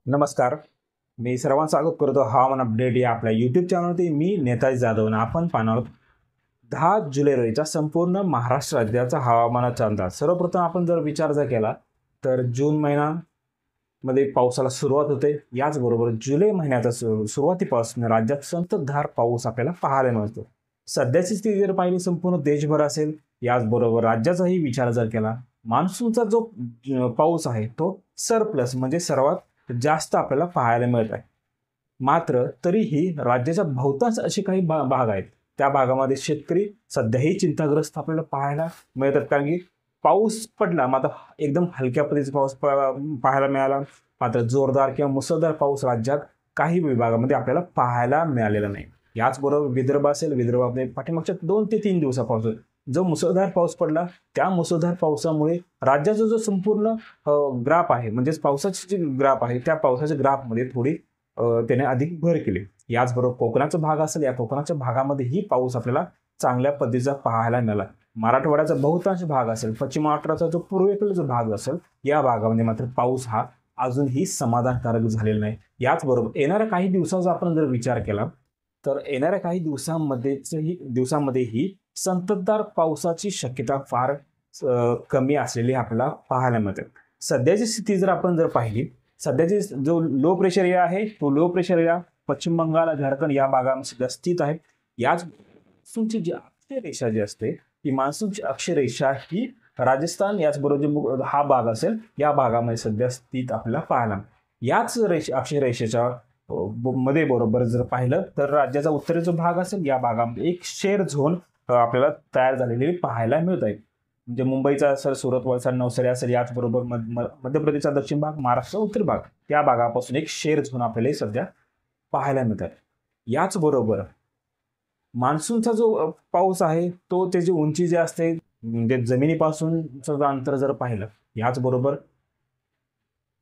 नमस्कार. मी सर्वांचं स्वागत करतो हवामान अपडेट या आपल्या यूट्यूब चॅनलवरती. मी नेताजी जाधव आणि आपण पाहणार आहोत 10 जुलै रोजीचा संपूर्ण महाराष्ट्र राज्याचा हवामानाचा अंदाज. सर्वप्रथम आपण जर विचार केला तर जून महिन्यामध्ये पावसाला सुरुवात होते. याचबरोबर जुलै महिन्याच्या सुरुवातीपासून राज्यात संततधार पाऊस आपल्याला पाहायला मिळतो. सध्याची स्थिती जर पाहिली संपूर्ण देशभर असेल, याचबरोबर राज्याचाही विचार जर केला, मान्सूनचा जो पाऊस आहे तो सरप्लस म्हणजे सर्वात जास्त आपल्याला पाहायला मिळत आहे. मात्र तरीही राज्याच्या बहुतांश असे काही भाग आहेत, त्या भागामध्ये शेतकरी सध्याही चिंताग्रस्त आपल्याला पाहायला मिळतात. कारण की पाऊस पडला मात्र एकदम हलक्या पद्धतीचा पाऊस पाहायला मिळाला, मात्र जोरदार किंवा मुसळधार पाऊस राज्यात काही विभागामध्ये आपल्याला पाहायला मिळालेला नाही. याचबरोबर विदर्भ असेल, विदर्भामध्ये पाठीमागच्या 2 ते 3 दिवसापासून जो मुसळधार पाऊस पडला, त्या मुसळधार पावसामुळे राज्याचा जो संपूर्ण ग्राफ आहे, म्हणजेच पावसाची जी ग्राफ आहे, त्या पावसाच्या ग्राफमध्ये थोडी त्याने अधिक भर केली. याचबरोबर कोकणाचा भाग असेल, या कोकणाच्या भागामध्येही पाऊस आपल्याला चांगल्या पद्धतीचा पाहायला मिळाला. मराठवाड्याचा बहुतांश भाग असेल, पश्चिम महाराष्ट्राचा जो पूर्वेकडील जो भाग असेल, या भागामध्ये मात्र पाऊस हा अजूनही समाधानकारक झालेला नाही. याचबरोबर येणाऱ्या काही दिवसाचा आपण जर विचार केला तर येणाऱ्या काही दिवसांमध्येही संततधार पावसाची शक्यता फार कमी असलेली आपल्याला पाहायला मिळते. सध्याची स्थिती जर आपण पाहिली, सध्याची जो लो प्रेशर एरिया आहे, तो लो प्रेशर एरिया पश्चिम बंगाल, झारखंड या भागामध्ये सध्या स्थित आहे. याच मान्सूनची जी अक्षरेषा जी असते, ती मान्सूनची अक्षरेषा ही राजस्थान याचबरोबर जे हा भाग असेल, या भागामध्ये सध्या स्थित आपल्याला पाहायला. याच अक्षरेषेच्या मध्ये बरोबर जर पाहिलं तर राज्याचा उत्तरेचा भाग असेल, या भागामध्ये एक शेर झोन आपल्याला तयार झालेली पाहायला मिळत आहे. म्हणजे मुंबईचा असेल, सुरत, वलसाड, नवसारी असेल, याचबरोबर मध्य प्रदेशचा दक्षिण भाग, महाराष्ट्र उत्तर भाग, त्या भागापासून एक शेर झोन आपल्याला सध्या पाहायला मिळत आहे. याचबरोबर मान्सूनचा जो पाऊस आहे तो त्याची उंची जी असते, म्हणजे जमिनीपासूनचं अंतर जर पाहिलं, याचबरोबर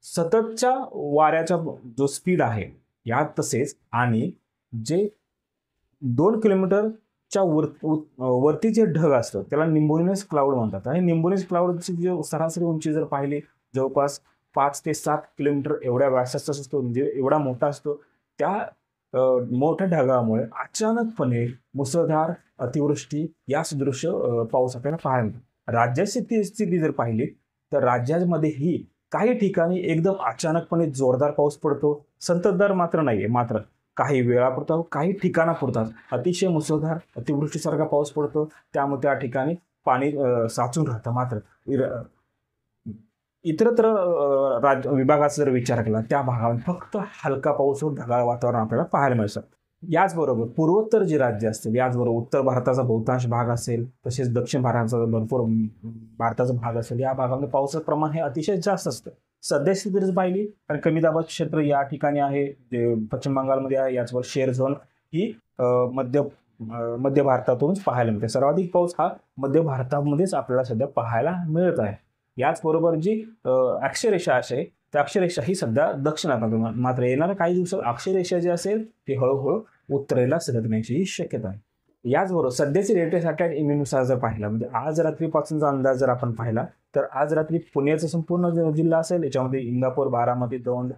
सततच्या वाऱ्याचा जो स्पीड आहे या तसेच, आणि जे 2 किलोमीटरच्या वरती जे ढग असतं त्याला निंबोनियस क्लाउड म्हणतात. आणि निंबोनियस क्लाउडची जी सरासरी उंची जर पाहिली, जवळपास 5 ते 7 किलोमीटर एवढ्या व्यासाचा असतो, म्हणजे एवढा मोठा असतो. त्या मोठ्या ढगामुळे अचानकपणे मुसळधार अतिवृष्टी या सदृश पाऊस आपल्याला पाहायला मिळतो. राज्याची स्थिती जर पाहिली तर राज्यामध्येही काही ठिकाणी एकदम अचानकपणे जोरदार पाऊस पडतो. संततधार मात्र नाहीये, मात्र काही वेळापुरता, काही ठिकाणापुरता अतिशय मुसळधार अतिवृष्टीसारखा पाऊस पडतो. त्यामुळे त्या ठिकाणी पाणी साचून राहतं. मात्र इतरत्र विभागाचा जर विचार केला, त्या भागामध्ये फक्त हलका पाऊस व ढगाळ वातावरण आपल्याला पाहायला मिळतं. याचबरोबर पूर्वोत्तर जी राज्य असतील, याचबरोबर उत्तर भारताचा बहुतांश भाग असेल, तसेच दक्षिण भारताचा भरपूर भारताचा भाग असेल, या भागामध्ये पावसाचं प्रमाण हे अतिशय जास्त असतं. सध्या स्थिती जर पाहिली तर कमी दाबाचे क्षेत्र या ठिकाणी आहे, जे पश्चिम बंगालमध्ये आहे. याचबरोबर शेर झोन ही मध्य भारतातूनच पाहायला मिळते. सर्वाधिक पाऊस हा मध्य भारतामध्येच आपल्याला सध्या पाहायला मिळत आहे. याचबरोबर जी अक्षरेषा आहे, त्या अक्षरेषा ही सध्या दक्षिणात, मात्र येणाऱ्या काही दिवसात अक्षरेषा जी असेल ती हळूहळू उत्तरेला सरकण्याची शक्यता आहे. याचबरोबर सध्याची लेटेस्ट अटॅक इम्युनुसार जर पाहिला, म्हणजे आज रात्रीपासूनचा अंदाज जर आपण पाहिला तर आज रात्री पुण्याचा संपूर्ण जिल्हा असेल, याच्यामध्ये इंदापूर, बारामती, दौंड,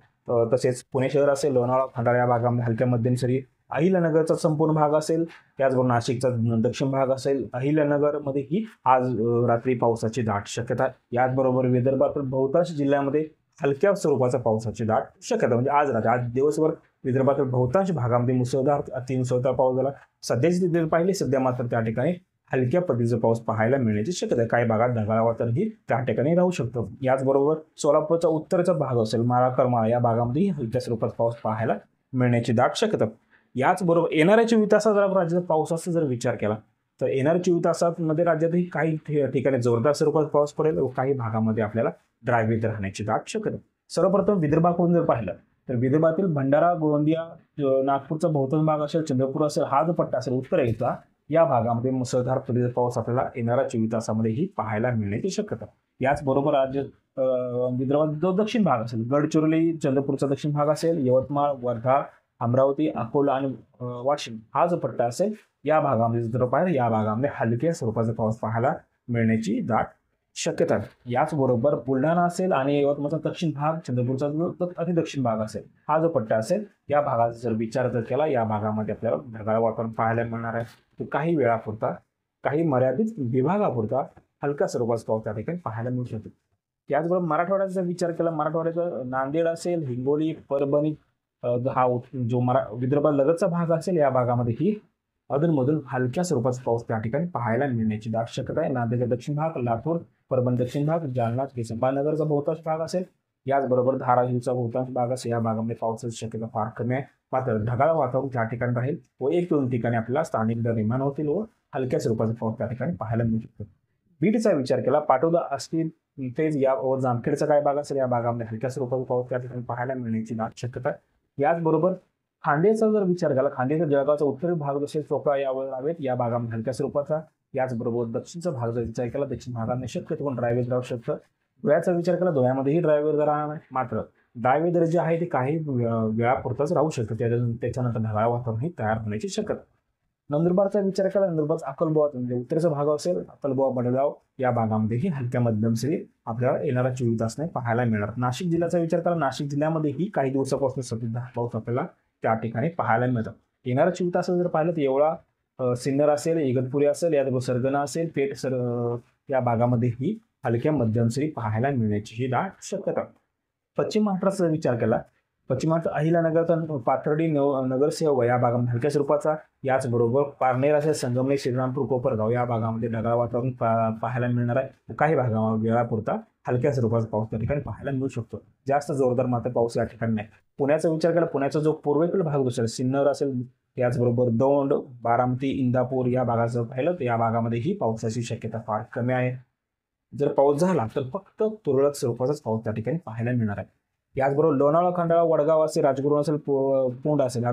तसेच पुणे शहर असेल, लोणावळा, खंडाळा या भागामध्ये हलक्या मध्यम सरी, अहिल्यानगरचा संपूर्ण भाग असेल, त्याचबरोबर नाशिकचा दक्षिण भाग असेल, अहिल्यानगरमध्येही आज रात्री पावसाची दाट शक्यता. याचबरोबर विदर्भातील बहुतांश जिल्ह्यामध्ये हलक्या स्वरूपाचा पावसाची दाट शक्यता, म्हणजे आज दिवसभर विदर्भातील बहुतांश भागामध्ये मुसळधार अतिमुसळधार पाऊस झाला. सध्याची स्थिती पाहिली, सध्या मात्र त्या ठिकाणी हलक्या पद्धतीचा पाऊस पाहायला मिळण्याची शक्यता आहे. काही भागात ढगाळ वातावरणही त्या ठिकाणी राहू शकतं. याचबरोबर सोलापूरचा उत्तरचा भाग असेल, माळा, करमाळा या भागामध्येही हलक्या स्वरूपात पाऊस पाहायला मिळण्याची दाट शक्यता. याचबरोबर येणाऱ्या 24 तासात जर राज्याचा पावसाचा जर विचार केला तर येणाऱ्या 24 तासांमध्ये राज्यातही काही ठिकाणी जोरदार स्वरूपात पाऊस पडेल व काही भागामध्ये आपल्याला ड्राय वेदर राहण्याची दाट शक्यता. सर्वप्रथम विदर्भाकडून जर पाहिलं तर विदर्भातील भंडारा, गोंदिया, नागपूरचा बहुतांश भाग असेल, चंद्रपूर असेल, हा जो पट्टा असेल उत्तरेचा, या भागामध्ये मुसळधार पद्धतीचा पाऊस आपल्याला येणाऱ्या 24 तासामध्येही पाहायला मिळण्याची शक्यता. याचबरोबर राज्य विदर्भात जो दक्षिण भाग असेल, गडचिरोली, चंद्रपूरचा दक्षिण भाग असेल, यवतमाळ, वर्धा, अमरावती, अकोला आणि वाशिम हा जो पट्टा असेल, या भागामध्ये जर पाहिलं, या भागामध्ये हलक्या स्वरूपाचा पाऊस पाहायला मिळण्याची दाट शक्यता आहे। याचबरोबर बुलढाणा असेल आणि यवतमाळचा दक्षिण भाग, चंद्रपूरचा जो अति दक्षिण भाग असेल, हा जो पट्टा असेल, या भागाचा जर विचार जर केला, या भागामध्ये आपल्याला ढगाळ वातावरण पाहायला मिळणार आहे। तो काही वेळापुरता, काही मर्यादित विभागापुरता हलक्या स्वरूपाचा पाऊस त्या ठिकाणी पाहायला मिळू शकतो। त्याचबरोबर मराठवाड्याचा विचार केला, मराठवाड्याचा नांदेड असेल, हिंगोली, परभणी, हा जो विदर्भात लगतचा भाग असेल, या भागामध्येही अधूनमधून हलक्या स्वरूपाचा पाऊस त्या ठिकाणी पाहायला मिळण्याची दाट शक्यता आहे। नांदेडचा दक्षिण भाग, लातूर, परभणी दक्षिण भाग, जालना, संभाजीनगरचा बहुतांश भाग असेल, याचबरोबर धाराशिवचा बहुतांश भाग असेल, या भागामध्ये पावसाची शक्यता फार कमी आहे। मात्र ढगाळ वातावरण त्या ठिकाणी राहील व 1-2 ठिकाणी आपल्याला स्थानिक दर निर्माण होतील व हलक्या स्वरूपाचा पाऊस त्या ठिकाणी पाहायला मिळू शकतो। बीडचा विचार केला, पाटोदा असतील, तेच या व जामखेडचा काय भाग असेल, या भागामध्ये हलक्या स्वरूपाचा पाऊस त्या ठिकाणी पाहायला मिळण्याची दाट शक्यता आहे। याचबरोबर खांदेचा जर विचार केला, खांदेचा जळगावचा उत्तरी भाग जसे चोपडा यावर आहेत, या भागामध्ये हलक्या स्वरूपाचा। याचबरोबर दक्षिणचा भाग जर विचार केला, दक्षिण भागाने शक्यतो ड्रायव्हेज राहू शकतं। धुळ्याचा विचार केला, धुळ्यामध्येही ड्रायव्हेज राहणार नाही, मात्र ड्रायव्हेज जे आहे ते काही वेळापुरतच राहू शकतं, त्याच्यानंतर ढगाळ वातावरणही तयार होण्याची शक्यता। नंदुरबारचा विचार केला, नंदुरबारचा अक्कलकोवा म्हणजे उत्तरेचा भाग असेल, अक्कलकोवा, बडगाव या भागामध्येही हलक्या मध्यम सरी आपल्याला येणारा 24 तास नाही पाहायला मिळणार। नाशिक जिल्ह्याचा विचार केला, नाशिक जिल्ह्यामध्येही काही दिवसापासून सतत पाऊस आपल्याला त्या ठिकाणी पाहायला मिळतं। येणारा 24 तास जर पाहिलं तर एवढा सिन्नर असेल, इगतपुरी असेल, याचबरोबर सरगणा असेल, पेठ या भागामध्येही हलक्या मध्यम सरी पाहायला मिळण्याची ही दाट शक्यता। पश्चिम महाराष्ट्राचा विचार केला, पश्चिम महाराष्ट्र अहिल्यानगर, पाथर्डी, नगरसेव या भागामध्ये हलक्या स्वरूपाचा। याचबरोबर पारनेर असेल, संगमनेर, श्रीरामपूर, कोपरगाव या भागामध्ये ढगाळ वातावरण पाहायला मिळणार आहे। काही भागामध्ये वेळापुरता हलक्या स्वरूपाचा पाऊस त्या ठिकाणी पाहायला मिळू शकतो, जास्त जोरदार मात्र पाऊस या ठिकाणी नाही। पुण्याचा विचार केला, पुण्याचा जो पूर्वेकडील भाग असेल, सिन्नर असेल, याचबरोबर दौंड, बारामती, इंदापूर या भागाचं पाहिलं तर या भागामध्येही पावसाची शक्यता फार कमी आहे। जर पाऊस झाला तर फक्त तुरळक स्वरूपाचाच पाऊस त्या ठिकाणी पाहायला मिळणार आहे। याचबरोबर लोणावळा, खंडाळा, वडगाव असेल, राजगुरू असेल, पुंड असेल,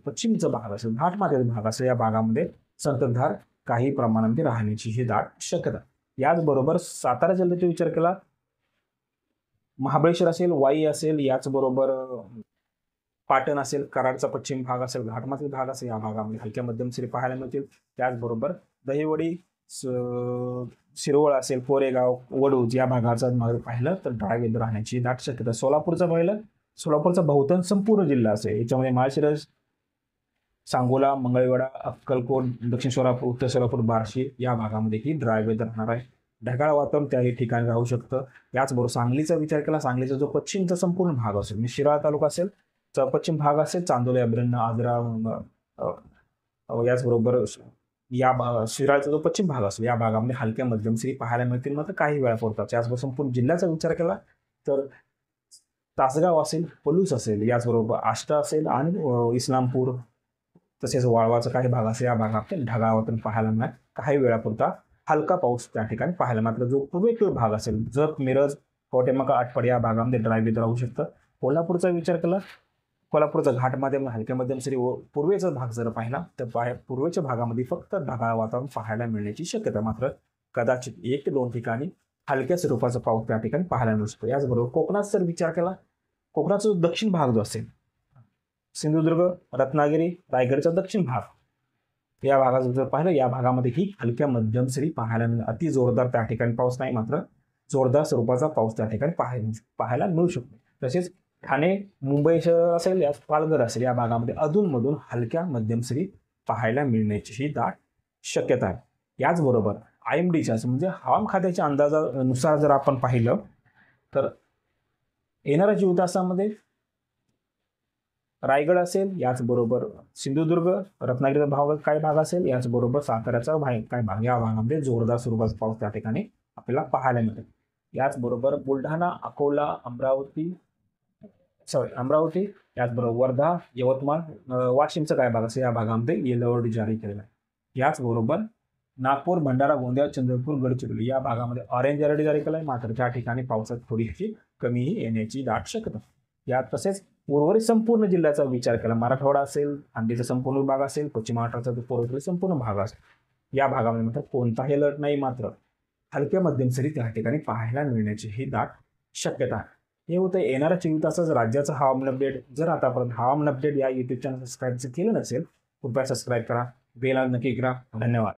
पश्चिमचा भाग असेल, घाटमाथ्याचा भाग असेल, या भागामध्ये संततधार काही प्रमाणामध्ये राहण्याची ही दाट शक्यता। याचबरोबर सातारा जिल्ह्याचा विचार केला, महाबळेश्वर असेल, वाई असेल, याचबरोबर पाटण असेल, कराडचा पश्चिम भाग असेल, घाटमाथ्याचा भाग असेल, या भागामध्ये हलक्या मध्यम सरी पाहायला मिळतील। त्याचबरोबर दहिवडी, शिरोळ असेल, कोरेगाव, वडूज या भागाचा पाहिलं तर ड्राय राहण्याची दाट शक्यता। सोलापूरचं पाहिलं, सोलापूरचा बहुतांश संपूर्ण जिल्हा असेल, याच्यामध्ये माळशिरस, सांगोला, मंगळवेढा, अक्कलकोट, दक्षिण सोलापूर, उत्तर सोलापूर, बार्शी या भागामध्येही ड्राय वेदर राहणार आहे। ढगाळ वातावरण त्याही ठिकाणी राहू शकतं। याचबरोबर सांगलीचा विचार केला, सांगलीचा जो पश्चिमचा संपूर्ण भाग असेल, म्हणजे शिराळा तालुका असेल, पश्चिम भाग असेल, चांदोली, अभयारण्य, आजरा, याचबरोबर या शिराळचा जो पश्चिम भाग असेल, या भागामध्ये हलक्या मध्यम सरी पाहायला मिळतील, मात्र काही वेळापुरता। याचबरोबर संपूर्ण जिल्ह्याचा विचार केला तर तासगाव असेल, पलूस असेल, याचबरोबर आष्टा असेल आणि इस्लामपूर, तसेच वाळवाचा काही भाग असेल, या भागामध्ये ढगाळ वातावरण पाहायला मिळणार, काही वेळापुरता हलका पाऊस त्या ठिकाणी पाहायला। मात्र जो पूर्वेकडील भाग असेल, जत, मिरज, कवटेमका, आटपाडी या भागामध्ये ड्राय वेदर राहू शकतं। कोल्हापूरचा विचार केला, कोल्हापूरचा घाटमध्ये हलक्या मध्यम सरी व पूर्वेचा भाग जर पाहिला तर पूर्वेच्या भागामध्ये फक्त ढगाळ वातावरण पाहायला मिळण्याची शक्यता, मात्र कदाचित 1 ते 2 ठिकाणी हलक्या स्वरूपाचा पाऊस त्या ठिकाणी पाहायला मिळू शकतो। याचबरोबर कोकणात जर विचार केला, कोकणाचा जो दक्षिण भाग जो असेल, सिंधुदुर्ग, रत्नागिरी, रायगडचा दक्षिण भाग, या भागाचं जर पाहिलं, या भागामध्येही हलक्या मध्यम सरी पाहायला मिळेल। अति जोरदार त्या ठिकाणी पाऊस नाही, मात्र जोरदार स्वरूपाचा पाऊस त्या ठिकाणी पाहायला मिळू शकतो। तसेच ठाणे, मुंबई शहर असेल, या पालघर असेल, या भागामध्ये अधूनमधून हलक्या मध्यम सरी पाहायला मिळण्याची ही दाट शक्यता आहे। याचबरोबर IMDच्या म्हणजे हवामान खात्याच्या अंदाजानुसार जर आपण पाहिलं तर येणाऱ्या 24 तासामध्ये रायगड असेल, याचबरोबर सिंधुदुर्ग, रत्नागिरीचा भाग काही भाग असेल, याचबरोबर साताऱ्याचा काही भाग, या भागामध्ये जोरदार स्वरूपाचा पाऊस त्या ठिकाणी आपल्याला पाहायला मिळेल। याचबरोबर बुलढाणा, अकोला, अमरावती, याचबरोबर वर्धा, यवतमाळ, वाशिमचा काय भाग असेल, या भागामध्ये येलो अलर्ट जारी केलेला आहे। याचबरोबर नागपूर, भंडारा, गोंदिया, चंद्रपूर, गडचिरोली या भागामध्ये ऑरेंज अलर्ट जारी केला आहे, मात्र त्या ठिकाणी पावसात थोडीशी कमीही येण्याची दाट शक्यता। यात तसेच उर्वरित संपूर्ण जिल्ह्याचा विचार केला, मराठवाडा असेल, खानदेशचा संपूर्ण भाग असेल, पश्चिम महाराष्ट्राचा जो पूर्वेकडील संपूर्ण भाग असेल, या भागामध्ये मात्र कोणताही अलर्ट नाही, मात्र हलक्या मध्यम सरी त्या ठिकाणी पाहायला मिळण्याची ही दाट शक्यता आहे। हे होतं येणाऱ्या 24 तासाचं राज्याचं हवामान अपडेट। जर आतापर्यंत हवामान अपडेट या YouTube चॅनल सबस्क्राईब केलं नसेल, कृपया सबस्क्राईब करा, बेल नक्की करा। धन्यवाद।